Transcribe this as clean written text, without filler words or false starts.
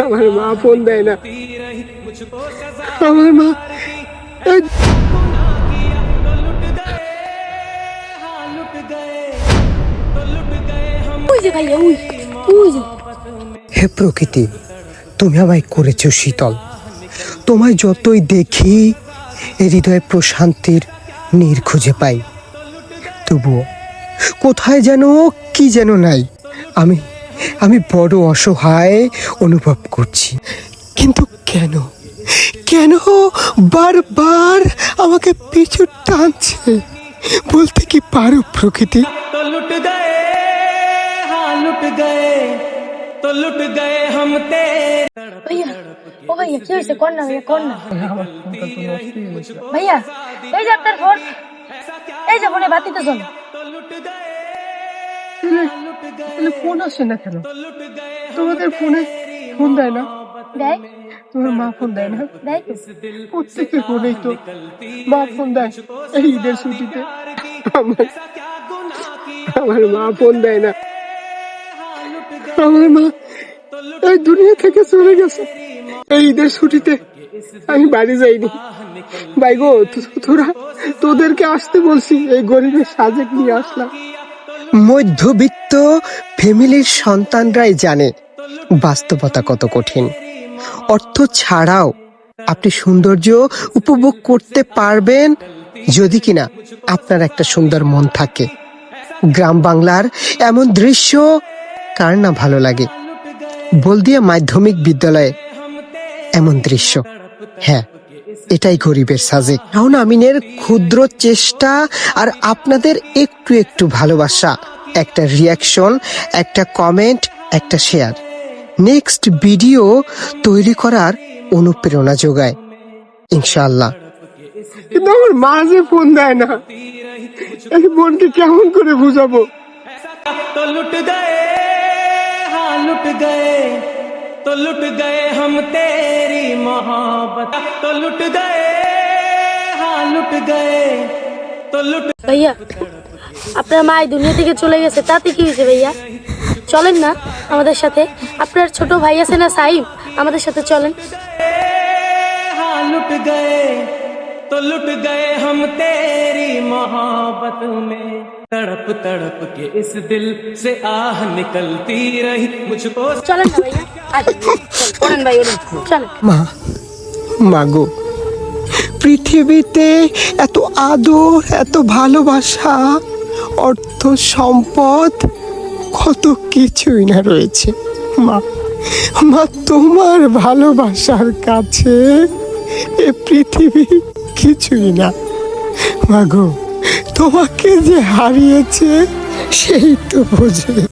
আমার মা ফোন দেয় না। আমার মা হে প্রকৃতি, তুমি আমায় করেছো শীতল। তোমায় যতই দেখি হৃদয়ে প্রশান্তির নীড় খুঁজে পাই, তবুও কোথায় যেন কি যেন নাই। আমি আমি বড় অসহায় অনুভব করছি, কিন্তু কেন কেন বারবার আমাকে পিছু টানছে? বলতে কি পারো প্রকৃতি? तो लुट गए, हाँ लुट गए, तो लुट गए हम तेरे। भैया ओ भैया কি হইছে? কোন না ভাইয়া, কোন না ভাইয়া, এই যে আপনার ফোন, এই যে ফোনে বাতি তো জ্বলে। ফোন আসে না কেন? তোমাদের ফোনে ফোন দেয় না? দেয় তোমার মা ফোন দেয় না? দেয় তো। প্রত্যেকের ফোনেই তো মা ফোন দেয় এই ঈদের ছুটিতে। আমার মা ফোন দেয় না। আমার মা এই দুনিয়া থেকে চলে গেছে। এই ঈদের ছুটিতে আমি বাড়ি যাইনি। ভাই গো, তোদেরকে আসতে বলছি, এই গরিবের সাজেক নিয়ে আসলাম। মধ্যবিত্ত ফ্যামিলির সন্তানরাই জানে বাস্তবতা কত কঠিন। অর্থ ছাড়াও আপনি সৌন্দর্য উপভোগ করতে পারবেন যদি কিনা আপনার একটা সুন্দর মন থাকে। গ্রাম বাংলার এমন দৃশ্য কার না ভালো লাগে? বলদিয়া মাধ্যমিক বিদ্যালয়ে এমন দৃশ্য, হ্যাঁ, এটাই গরিবের সাজেক। রাউন আমিনের ক্ষুদ্র চেষ্টা আর আপনাদের একটু একটু ভালোবাসা, একটা রিয়াকশন, একটা কমেন্ট, একটা শেয়ার নেক্সট ভিডিও তৈরি করার অনুপ্রেরণা যোগায় ইনশাআল্লাহ। কিন্তু আমার মা যে ফোন দেয় না, এই বোনকে কেমন করে বুঝাবো? तो लुट गए, हाँ लुट गए, तो लुट गए हम तेरी मोहब्बत। तो लुट गए, हाँ लुट गए, तो लुट। ভাইয়া, আপনার মা এই দুনিয়া থেকে চলে গেছে, তাতে কি হয়েছে ভাইয়া? চলেন না আমাদের সাথে, আপনার ছোট ভাই আছে না সাইব, আমাদের সাথে চলেন। हाँ लुट गए, तो लुट गए हम तेरी मोहब्बत में। तड़प तड़प के इस दिल से आह निकलती रही मुझको। চলেন না ভাইয়া, ওঠেন ভাই, ওঠেন, চলেন। মাগো, পৃথিবীতে এত আদর, এত ভালোবাসা, অর্থ সম্পদ, কত কিছুই না রয়েছে। মা তোমার ভালোবাসার কাছে এ পৃথিবী কিছুই না। মাগো, তোমাকে যে হারিয়েছে সেই তো বোঝে।